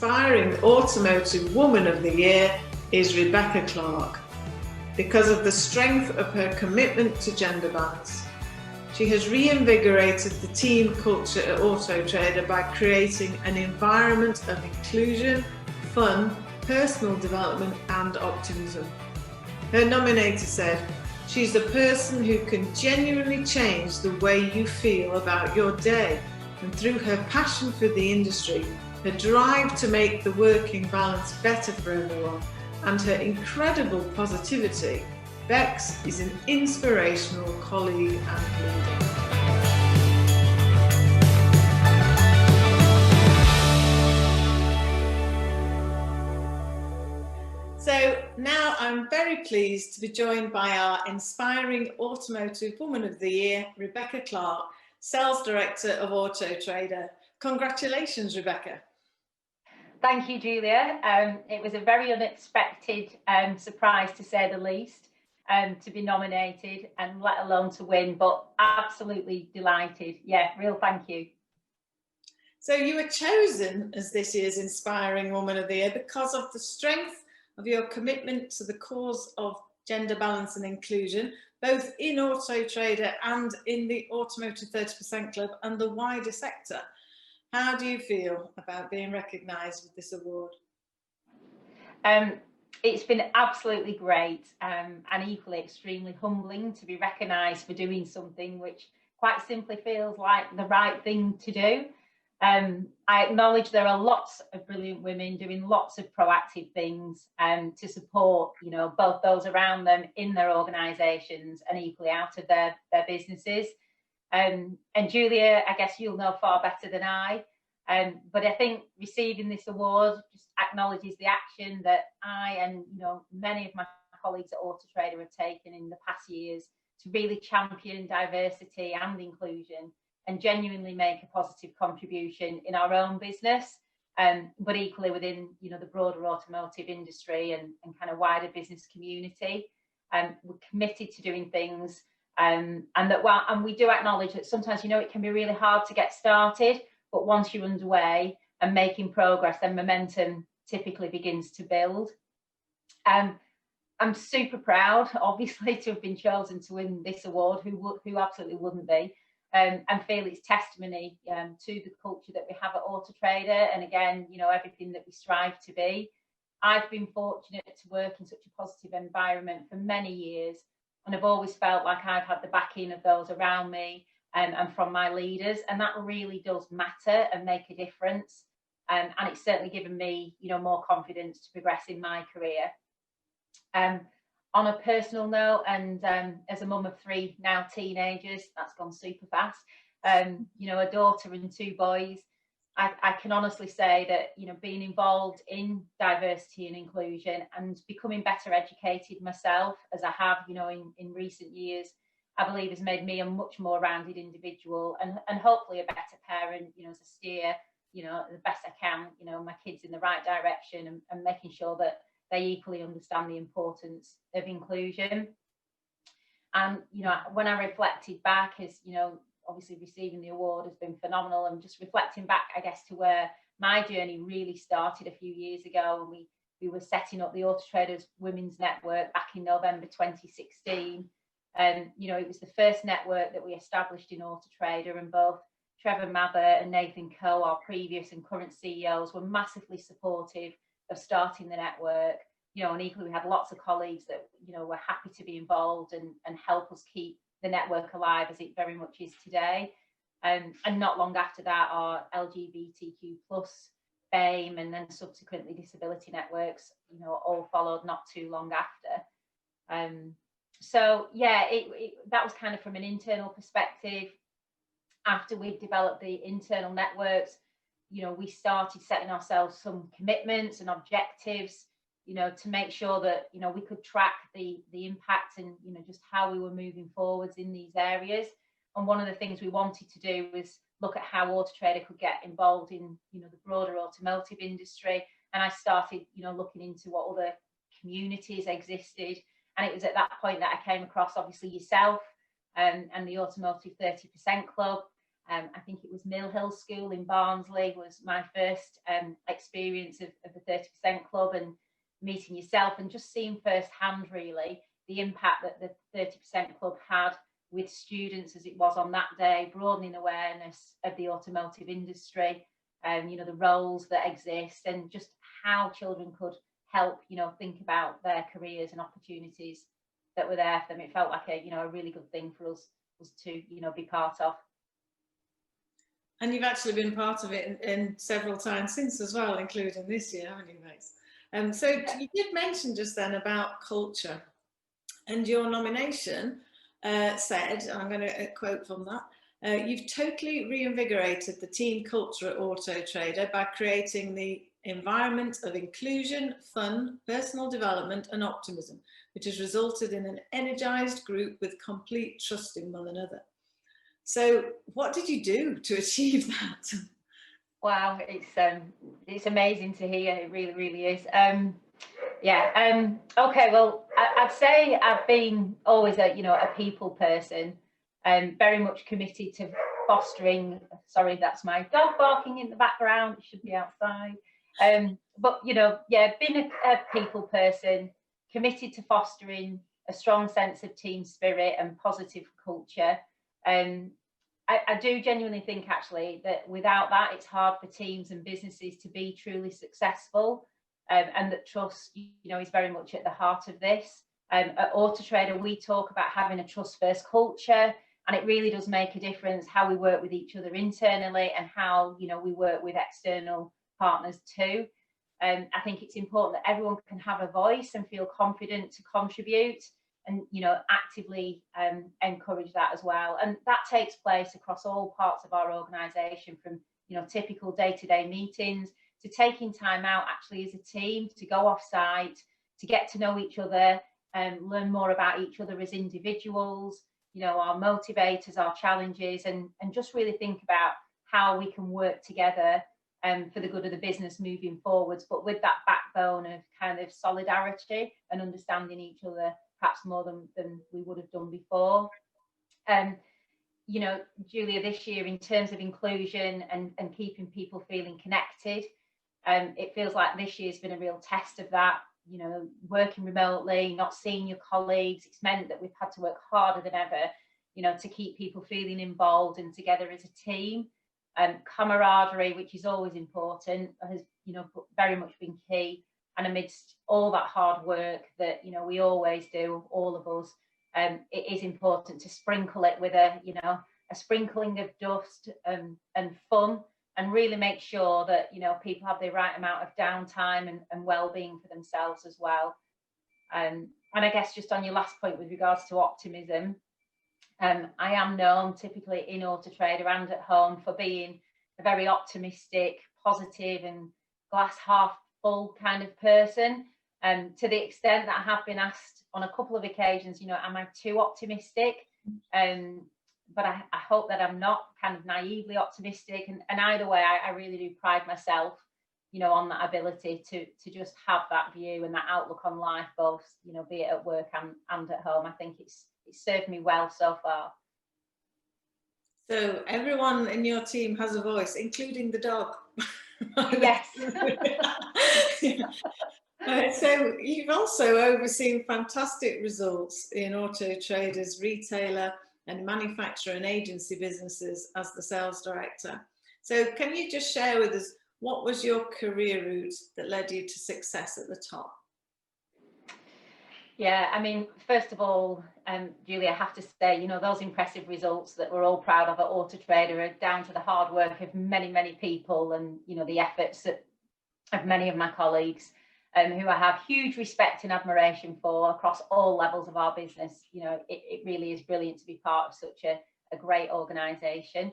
Inspiring Automotive Woman of the Year is Rebecca Clark because of the strength of her commitment to gender balance. She has reinvigorated the team culture at Auto Trader by creating an environment of inclusion, fun, personal development and optimism. Her nominator said, "She's the person who can genuinely change the way you feel about your day, and through her passion for the industry, her drive to make the working balance better for everyone, and her incredible positivity, Bex is an inspirational colleague and leader." So now I'm very pleased to be joined by our Inspiring Automotive Woman of the Year, Rebecca Clark, Sales Director of Auto Trader. Congratulations, Rebecca. Thank you, Julia. It was a very unexpected surprise, to say the least, to be nominated and let alone to win, but absolutely delighted. Yeah, real thank you. So you were chosen as this year's Inspiring Woman of the Year because of the strength of your commitment to the cause of gender balance and inclusion, both in Auto Trader and in the Automotive 30% Club and the wider sector. How do you feel about being recognised with this award? It's been absolutely great and equally extremely humbling to be recognised for doing something which quite simply feels like the right thing to do. I acknowledge there are lots of brilliant women doing lots of proactive things to support, both those around them in their organisations and equally out of their businesses. And Julia, I guess you'll know far better than I, but I think receiving this award just acknowledges the action that I and many of my colleagues at Auto Trader have taken in the past years to really champion diversity and inclusion and genuinely make a positive contribution in our own business, but equally within the broader automotive industry and kind of wider business community. We're committed to doing things. And we do acknowledge that sometimes it can be really hard to get started, but once you're underway and making progress, then momentum typically begins to build. I'm super proud, obviously, to have been chosen to win this award. Who absolutely wouldn't be? And feel it's testimony to the culture that we have at Auto Trader, and again, everything that we strive to be. I've been fortunate to work in such a positive environment for many years, and I've always felt like I've had the backing of those around me and from my leaders, and that really does matter and make a difference. And it's certainly given me, more confidence to progress in my career. On a personal note, and as a mum of 3 now teenagers, that's gone super fast. A daughter and 2 boys. I can honestly say that being involved in diversity and inclusion and becoming better educated myself, as I have in recent years, I believe has made me a much more rounded individual and hopefully a better parent. As I steer the best I can my kids in the right direction and making sure that they equally understand the importance of inclusion. And when I reflected back, as obviously receiving the award has been phenomenal, and just reflecting back, I guess, to where my journey really started a few years ago, when we were setting up the Auto Traders Women's Network back in November 2016. And it was the first network that we established in Auto Trader, and both Trevor Mather and Nathan Coe, our previous and current CEOs, were massively supportive of starting the network. And equally we had lots of colleagues that were happy to be involved and help us keep the network alive as it very much is today. And not long after that, our LGBTQ plus BAME and then subsequently disability networks all followed not too long after. So yeah, that was kind of from an internal perspective. After we developed the internal networks, we started setting ourselves some commitments and objectives, to make sure that, we could track the impact and, just how we were moving forwards in these areas. And one of the things we wanted to do was look at how Auto Trader could get involved in, the broader automotive industry. And I started, looking into what other communities existed. And it was at that point that I came across, obviously, yourself and the Automotive 30% Club. I think it was Mill Hill School in Barnsley was my first experience of the 30% Club, and meeting yourself and just seeing firsthand really the impact that the 30% Club had with students as it was on that day, broadening awareness of the automotive industry, the roles that exist, and just how children could help, think about their careers and opportunities that were there for them. It felt like a really good thing for us to, be part of. And you've actually been part of it in several times since as well, including this year, haven't you, Mace? So you did mention just then about culture, and your nomination said, I'm going to quote from that, you've totally reinvigorated the team culture at Auto Trader by creating the environment of inclusion, fun, personal development and optimism, which has resulted in an energised group with complete trust in one another. So what did you do to achieve that? Wow, it's amazing to hear. It really, really is. Okay, well, I'd say I've been always a people person, very much committed to fostering. Sorry, that's my dog barking in the background. It should be outside. But been a people person, committed to fostering a strong sense of team spirit and positive culture. I do genuinely think actually that without that, it's hard for teams and businesses to be truly successful. And that trust, is very much at the heart of this. At Auto Trader, we talk about having a trust-first culture, and it really does make a difference how we work with each other internally and how, we work with external partners too. I think it's important that everyone can have a voice and feel confident to contribute, and actively encourage that as well. And that takes place across all parts of our organisation, from typical day-to-day meetings to taking time out actually as a team to go off site, to get to know each other and learn more about each other as individuals, our motivators, our challenges, and just really think about how we can work together for the good of the business moving forwards, but with that backbone of kind of solidarity and understanding each other perhaps more than we would have done before. Julia, this year in terms of inclusion and keeping people feeling connected, it feels like this year's been a real test of that. Working remotely, not seeing your colleagues, it's meant that we've had to work harder than ever, to keep people feeling involved and together as a team. Camaraderie, which is always important, has very much been key. And amidst all that hard work that we always do, all of us, it is important to sprinkle it with a sprinkling of dust and fun, and really make sure that people have the right amount of downtime and well-being for themselves as well. And I guess just on your last point with regards to optimism, I am known typically in Auto Trader and at home for being a very optimistic, positive and glass half full kind of person, to the extent that I have been asked on a couple of occasions, am I too optimistic? But I hope that I'm not kind of naively optimistic, and either way I really do pride myself on that ability to just have that view and that outlook on life, both be it at work and at home. I think it's served me well so far. So everyone in your team has a voice, including the dog. Yes. So you've also overseen fantastic results in Auto Trader's retailer and manufacturer and agency businesses as the sales director. So can you just share with us, what was your career route that led you to success at the top? Yeah, I mean, first of all, Julie, I have to say, those impressive results that we're all proud of at Auto Trader are down to the hard work of many, many people, and, the efforts of many of my colleagues, who I have huge respect and admiration for across all levels of our business. It really is brilliant to be part of such a great organisation.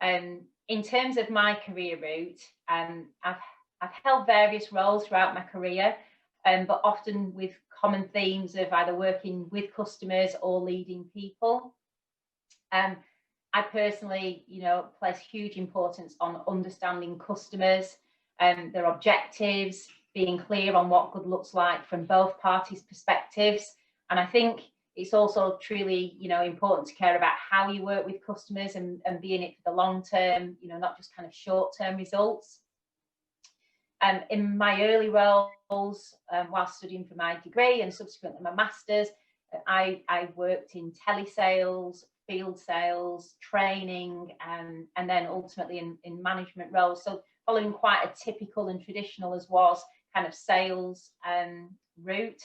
In terms of my career route, I've held various roles throughout my career, but often with common themes of either working with customers or leading people. I personally, place huge importance on understanding customers and their objectives, being clear on what good looks like from both parties' perspectives. And I think, it's also truly, important to care about how you work with customers and be in it for the long term, not just kind of short-term results. In my early roles, while studying for my degree and subsequently my master's, I worked in telesales, field sales, training, and then ultimately in management roles. So following quite a typical and traditional as was kind of sales route.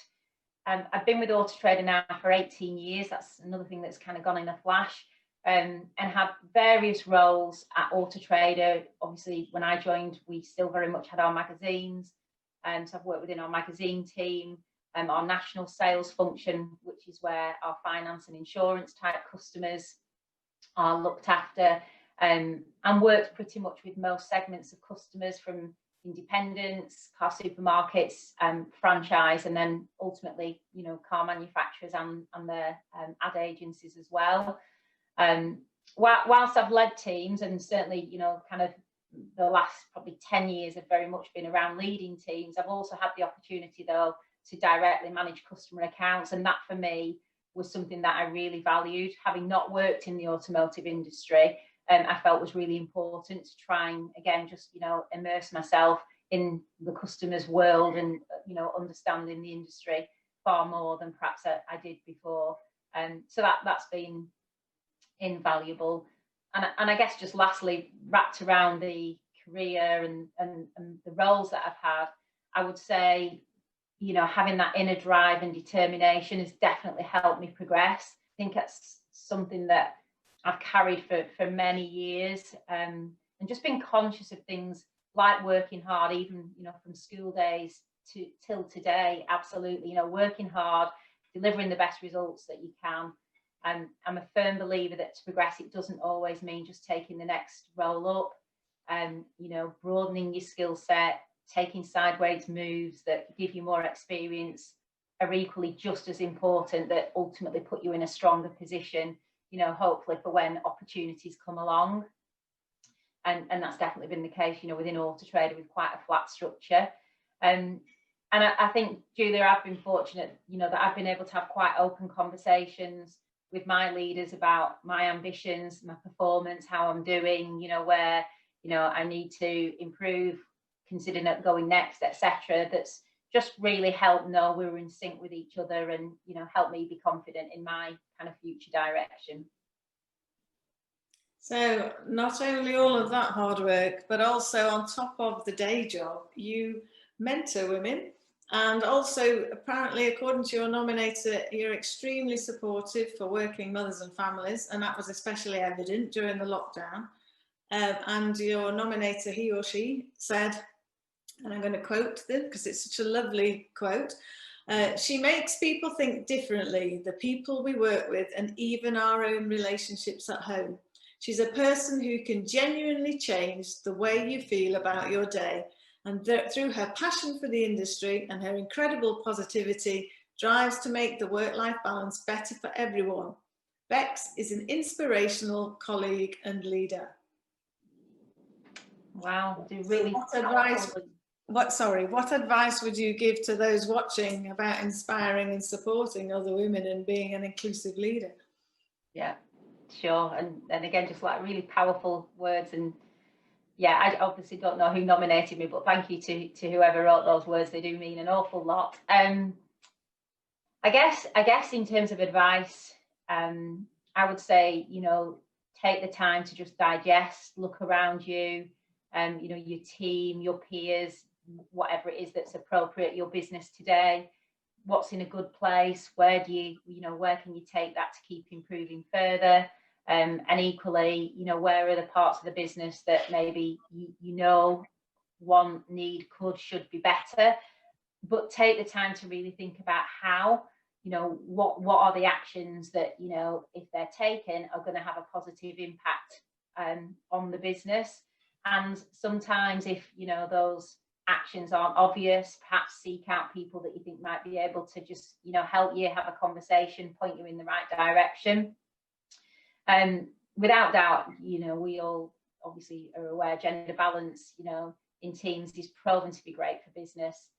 I've been with Autotrader now for 18 years. That's another thing that's kind of gone in a flash. And had various roles at Autotrader. Obviously, when I joined, we still very much had our magazines. So I've worked within our magazine team, our national sales function, which is where our finance and insurance type customers are looked after, and worked pretty much with most segments of customers, from independents, car supermarkets, franchise, and then ultimately, car manufacturers and their ad agencies as well. Whilst I've led teams, and certainly, kind of the last probably 10 years have very much been around leading teams, I've also had the opportunity, though, to directly manage customer accounts. And that for me was something that I really valued. Having not worked in the automotive industry, I felt was really important to try and, again, just, immerse myself in the customer's world and, understanding the industry far more than perhaps I did before. So that's been invaluable. And I guess just lastly, wrapped around the career and the roles that I've had, I would say, having that inner drive and determination has definitely helped me progress. I think that's something that I've carried for many years, and just being conscious of things like working hard, even, from school days till today. Absolutely, working hard, delivering the best results that you can. I'm a firm believer that to progress, it doesn't always mean just taking the next role up, and broadening your skill set, taking sideways moves that give you more experience are equally just as important, that ultimately put you in a stronger position, hopefully for when opportunities come along. And that's definitely been the case, within Autotrader, with quite a flat structure. And I think, Julia, I've been fortunate, that I've been able to have quite open conversations with my leaders about my ambitions, my performance, how I'm doing, where, I need to improve, considering going next, etc. That's just really helped know we were in sync with each other, and, helped me be confident in my kind of future direction. So not only all of that hard work, but also on top of the day job, you mentor women. And also, apparently, according to your nominator, you're extremely supportive for working mothers and families, and that was especially evident during the lockdown. And your nominator, he or she, said, and I'm going to quote this because it's such a lovely quote, she makes people think differently, the people we work with, and even our own relationships at home. She's a person who can genuinely change the way you feel about your day. And through her passion for the industry and her incredible positivity, drives to make the work-life balance better for everyone. Bex is an inspirational colleague and leader. Wow, really. What advice would you give to those watching about inspiring and supporting other women and being an inclusive leader? Yeah, sure. And again, just like really powerful words. And yeah, I obviously don't know who nominated me, but thank you to whoever wrote those words. They do mean an awful lot. I guess in terms of advice, I would say, take the time to just digest, look around you, your team, your peers, whatever it is that's appropriate, your business today, what's in a good place, where can you take that to keep improving further? And equally, where are the parts of the business that maybe want, need, could, should be better, but take the time to really think about how, what are the actions that, if they're taken, are going to have a positive impact on the business. And sometimes if, those actions aren't obvious, perhaps seek out people that you think might be able to just, help you have a conversation, point you in the right direction. Without doubt, we all obviously are aware gender balance, in teams is proven to be great for business.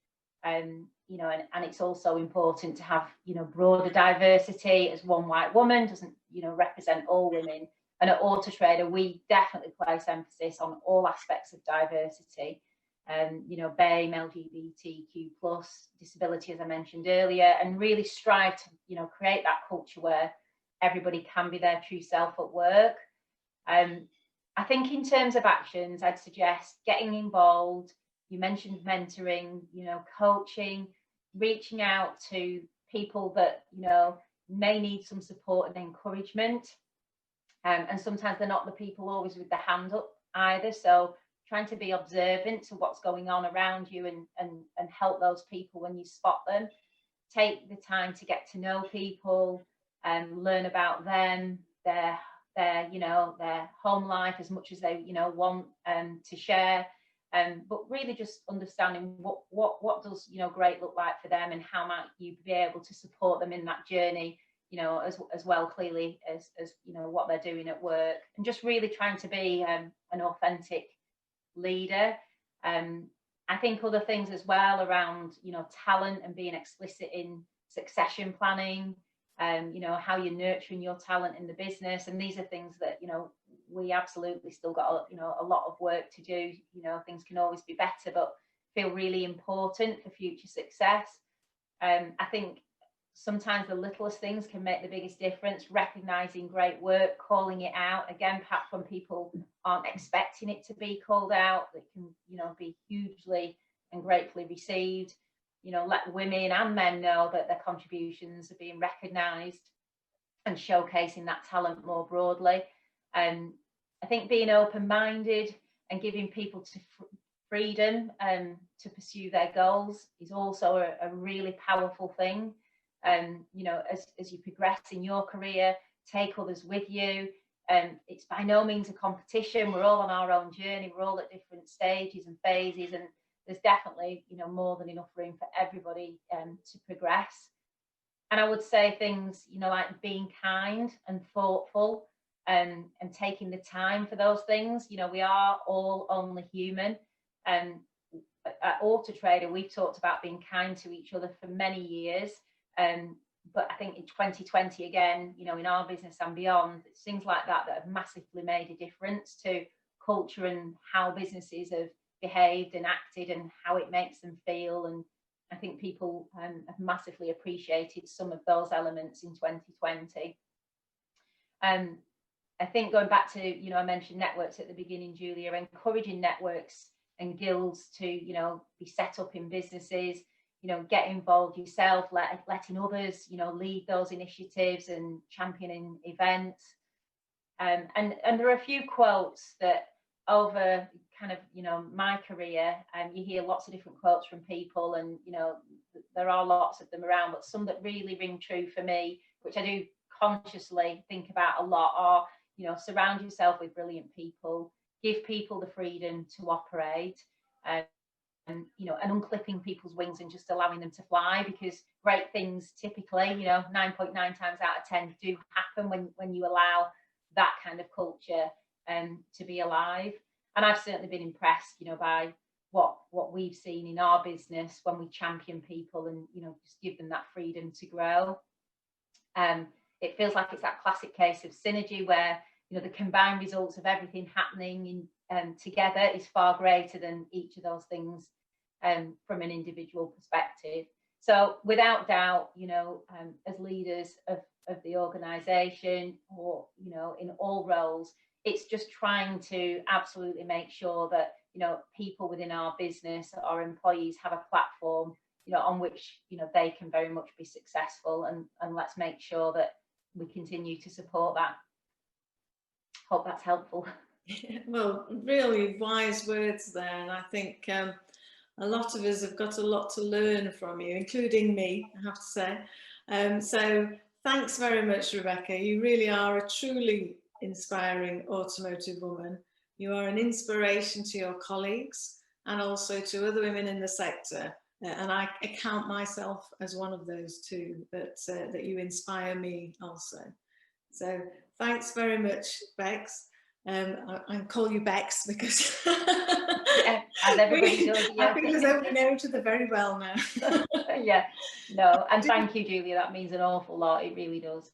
You know, and it's also important to have, you know, broader diversity, as one white woman doesn't, you know, represent all women. And at Autotrader, we definitely place emphasis on all aspects of diversity. You know, BAME, LGBTQ plus, disability, as I mentioned earlier, and really strive to, you know, create that culture where everybody can be their true self at work. I think in terms of actions, I'd suggest getting involved. You mentioned mentoring, you know, coaching, reaching out to people that, you know, may need some support and encouragement. And sometimes they're not the people always with the hand up either. So trying to be observant to what's going on around you and help those people when you spot them. Take the time to get to know people and learn about them, their you know, their home life as much as they, you know, want to share. But really just understanding what does, you know, great look like for them, and how might you be able to support them in that journey, you know, as well clearly as you know, what they're doing at work, and just really trying to be an authentic leader. I think other things as well around, you know, talent and being explicit in succession planning, you know, how you're nurturing your talent in the business. And these are things that, you know, we absolutely still got, you know, a lot of work to do. You know, things can always be better, but feel really important for future success. I think sometimes the littlest things can make the biggest difference. Recognizing great work, calling it out, again, perhaps when people aren't expecting it to be called out, it can, you know, be hugely and gratefully received. You know, let women and men know that their contributions are being recognized, and showcasing that talent more broadly. I think being open-minded and giving people freedom to pursue their goals is also a really powerful thing. You know, as you progress in your career, take others with you. It's by no means a competition. We're all on our own journey. We're all at different stages and phases, and there's definitely, you know, more than enough room for everybody to progress. And I would say things, you know, like being kind and thoughtful, and taking the time for those things. You know, we are all only human. And at Autotrader, we've talked about being kind to each other for many years. But I think in 2020, again, you know, in our business and beyond, it's things like that that have massively made a difference to culture and how businesses have behaved and acted and how it makes them feel. And I think people have massively appreciated some of those elements in 2020. I think going back to, you know, I mentioned networks at the beginning, Julia, encouraging networks and guilds to, you know, be set up in businesses, you know, get involved yourself, letting others, you know, lead those initiatives and championing events. And there are a few quotes that over kind of, you know, my career, you hear lots of different quotes from people, and, you know, there are lots of them around, but some that really ring true for me, which I do consciously think about a lot, are, you know, surround yourself with brilliant people, give people the freedom to operate, and, you know, and unclipping people's wings and just allowing them to fly, because great things typically, you know, 9.9 times out of 10 do happen when you allow that kind of culture to be alive. And I've certainly been impressed, you know, by what we've seen in our business when we champion people and, you know, just give them that freedom to grow. It feels like it's that classic case of synergy where, you know, the combined results of everything happening in together is far greater than each of those things from an individual perspective. So without doubt, you know, as leaders of the organisation, or, you know, in all roles, it's just trying to absolutely make sure that, you know, people within our business, our employees, have a platform, you know, on which, you know, they can very much be successful, and let's make sure that we continue to support that. Hope that's helpful. Well, really wise words there, and I think a lot of us have got a lot to learn from you, including me, I have to say. So thanks very much, Rebecca. You really are a truly inspiring automotive woman. You are an inspiration to your colleagues and also to other women in the sector. And I count myself as one of those too, that you inspire me also. So thanks very much, Bex. I call you Bex because Yeah, as everybody does. I Yeah. think we know each other very well now. Yeah, no, and thank you, Julia. That means an awful lot. It really does.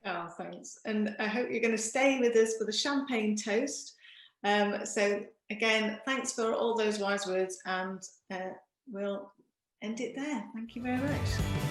Oh, thanks. And I hope you're going to stay with us for the champagne toast. So again, thanks for all those wise words, and we'll end it there. Thank you very much.